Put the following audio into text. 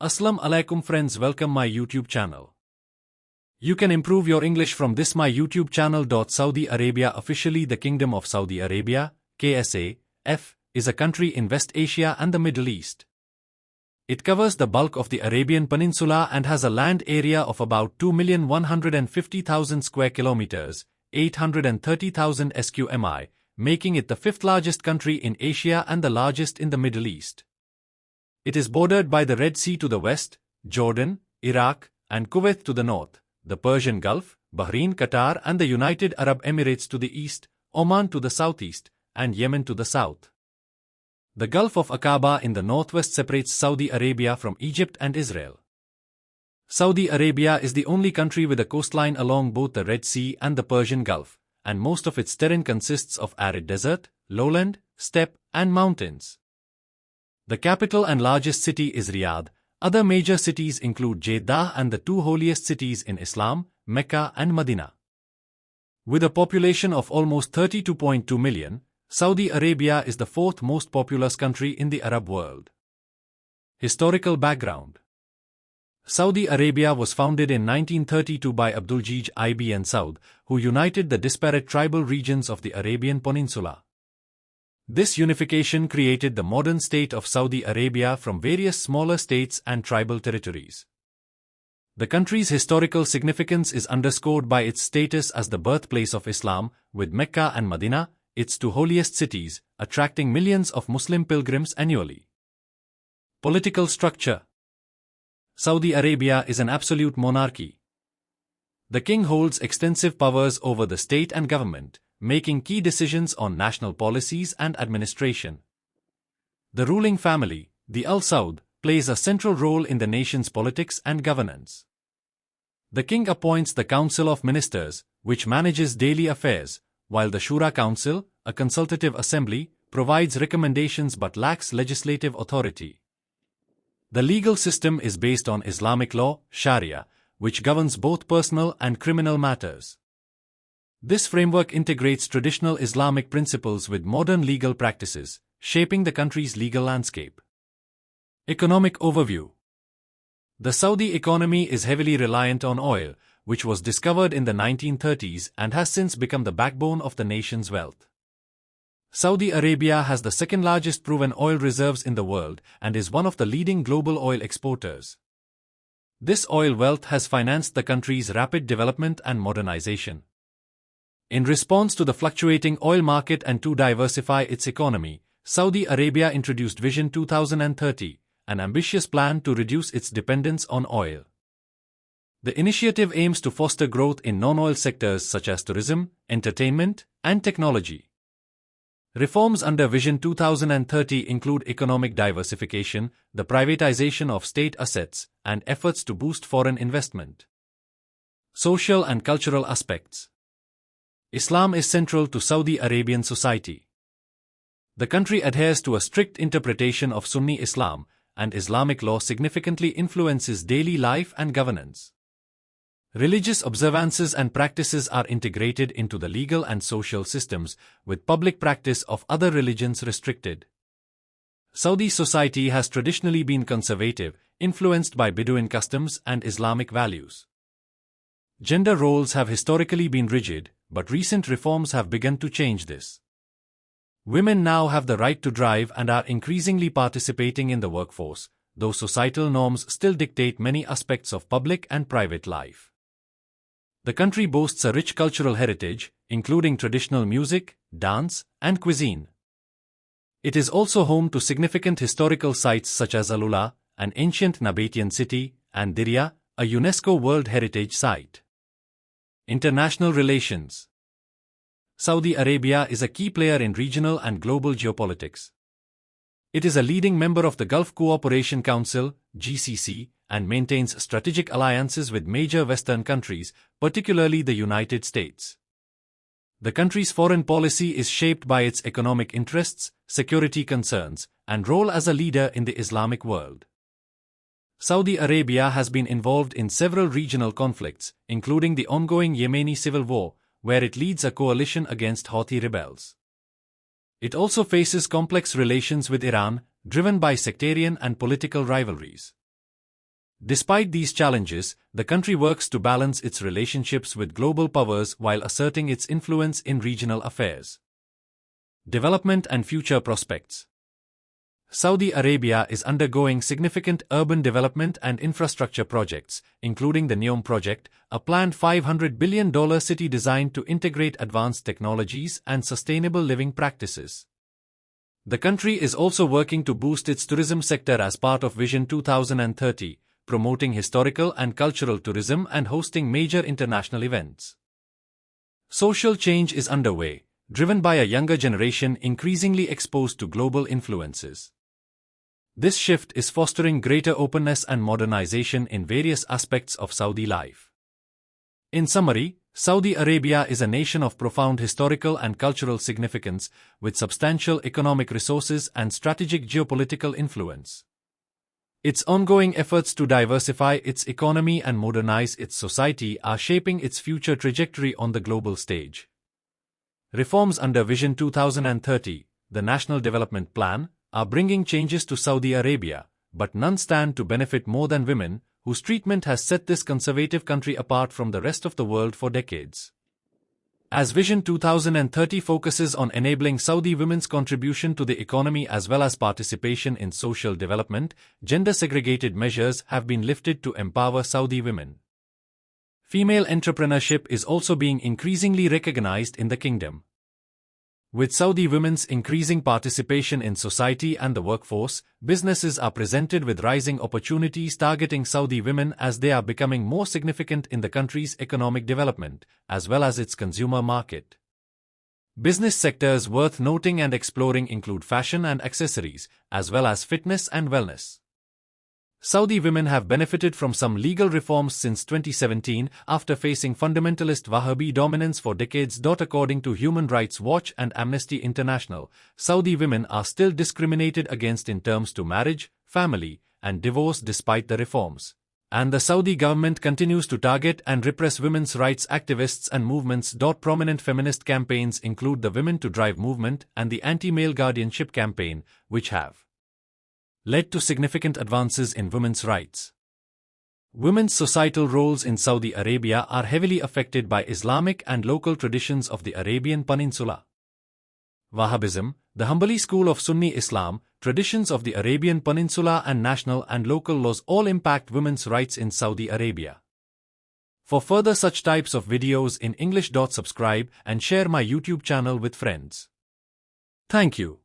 Assalamu alaikum friends, welcome my YouTube channel. You can improve your English from this my YouTube channel. Saudi Arabia, officially the Kingdom of Saudi Arabia, KSA, is a country in West Asia and the Middle East. It covers the bulk of the Arabian Peninsula and has a land area of about 2,150,000 square kilometers, 830,000 sqmi, making it the fifth largest country in Asia and the largest in the Middle East. It is bordered by the Red Sea to the west, Jordan, Iraq, and Kuwait to the north, the Persian Gulf, Bahrain, Qatar, and the United Arab Emirates to the east, Oman to the southeast, and Yemen to the south. The Gulf of Aqaba in the northwest separates Saudi Arabia from Egypt and Israel. Saudi Arabia is the only country with a coastline along both the Red Sea and the Persian Gulf, and most of its terrain consists of arid desert, lowland, steppe, and mountains. The capital and largest city is Riyadh. Other major cities include Jeddah and the two holiest cities in Islam, Mecca and Medina. With a population of almost 32.2 million, Saudi Arabia is the fourth most populous country in the Arab world. Historical background. Saudi Arabia was founded in 1932 by Abdulaziz ibn Saud, who united the disparate tribal regions of the Arabian Peninsula. This unification created the modern state of Saudi Arabia from various smaller states and tribal territories. The country's historical significance is underscored by its status as the birthplace of Islam, with Mecca and Medina, its two holiest cities, attracting millions of Muslim pilgrims annually. Political structure. Saudi Arabia is an absolute monarchy. The king holds extensive powers over the state and government, making key decisions on national policies and administration. The ruling family, the Al Saud, plays a central role in the nation's politics and governance. The king appoints the Council of Ministers, which manages daily affairs, while the Shura Council, a consultative assembly, provides recommendations but lacks legislative authority. The legal system is based on Islamic law, Sharia, which governs both personal and criminal matters. This framework integrates traditional Islamic principles with modern legal practices, shaping the country's legal landscape. Economic overview. The Saudi economy is heavily reliant on oil, which was discovered in the 1930s and has since become the backbone of the nation's wealth. Saudi Arabia has the second largest proven oil reserves in the world and is one of the leading global oil exporters. This oil wealth has financed the country's rapid development and modernization. In response to the fluctuating oil market and to diversify its economy, Saudi Arabia introduced Vision 2030, an ambitious plan to reduce its dependence on oil. The initiative aims to foster growth in non-oil sectors such as tourism, entertainment, and technology. Reforms under Vision 2030 include economic diversification, the privatization of state assets, and efforts to boost foreign investment. Social and cultural aspects. Islam is central to Saudi Arabian society. The country adheres to a strict interpretation of Sunni Islam, and Islamic law significantly influences daily life and governance. Religious observances and practices are integrated into the legal and social systems, with public practice of other religions restricted. Saudi society has traditionally been conservative, influenced by Bedouin customs and Islamic values. Gender roles have historically been rigid, but recent reforms have begun to change this. Women now have the right to drive and are increasingly participating in the workforce, though societal norms still dictate many aspects of public and private life. The country boasts a rich cultural heritage, including traditional music, dance, and cuisine. It is also home to significant historical sites such as Al-Ula, an ancient Nabatean city, and Diriyah, a UNESCO World Heritage Site. International relations. Saudi Arabia is a key player in regional and global geopolitics. It is a leading member of the Gulf Cooperation Council, GCC, and maintains strategic alliances with major Western countries, particularly the United States. The country's foreign policy is shaped by its economic interests, security concerns, and role as a leader in the Islamic world. Saudi Arabia has been involved in several regional conflicts, including the ongoing Yemeni civil war, where it leads a coalition against Houthi rebels. It also faces complex relations with Iran, driven by sectarian and political rivalries. Despite these challenges, the country works to balance its relationships with global powers while asserting its influence in regional affairs. Development and future prospects. Saudi Arabia is undergoing significant urban development and infrastructure projects, including the NEOM project, a planned $500 billion city designed to integrate advanced technologies and sustainable living practices. The country is also working to boost its tourism sector as part of Vision 2030, promoting historical and cultural tourism and hosting major international events. Social change is underway, driven by a younger generation increasingly exposed to global influences. This shift is fostering greater openness and modernization in various aspects of Saudi life. In summary, Saudi Arabia is a nation of profound historical and cultural significance, with substantial economic resources and strategic geopolitical influence. Its ongoing efforts to diversify its economy and modernize its society are shaping its future trajectory on the global stage. Reforms under Vision 2030, the National Development Plan, are bringing changes to Saudi Arabia, but none stand to benefit more than women, whose treatment has set this conservative country apart from the rest of the world for decades. As Vision 2030 focuses on enabling Saudi women's contribution to the economy as well as participation in social development, gender-segregated measures have been lifted to empower Saudi women. Female entrepreneurship is also being increasingly recognized in the kingdom. With Saudi women's increasing participation in society and the workforce, businesses are presented with rising opportunities targeting Saudi women as they are becoming more significant in the country's economic development, as well as its consumer market. Business sectors worth noting and exploring include fashion and accessories, as well as fitness and wellness. Saudi women have benefited from some legal reforms since 2017 after facing fundamentalist Wahhabi dominance for decades. According to Human Rights Watch and Amnesty International, Saudi women are still discriminated against in terms to marriage, family, and divorce despite the reforms. And the Saudi government continues to target and repress women's rights activists and movements. Prominent feminist campaigns include the Women to Drive movement and the Anti-Male Guardianship campaign, which have led to significant advances in women's rights. Women's societal roles in Saudi Arabia are heavily affected by Islamic and local traditions of the Arabian Peninsula. Wahhabism, the Hanbali school of Sunni Islam, traditions of the Arabian Peninsula and national and local laws all impact women's rights in Saudi Arabia. For further such types of videos in English, subscribe and share my YouTube channel with friends. Thank you.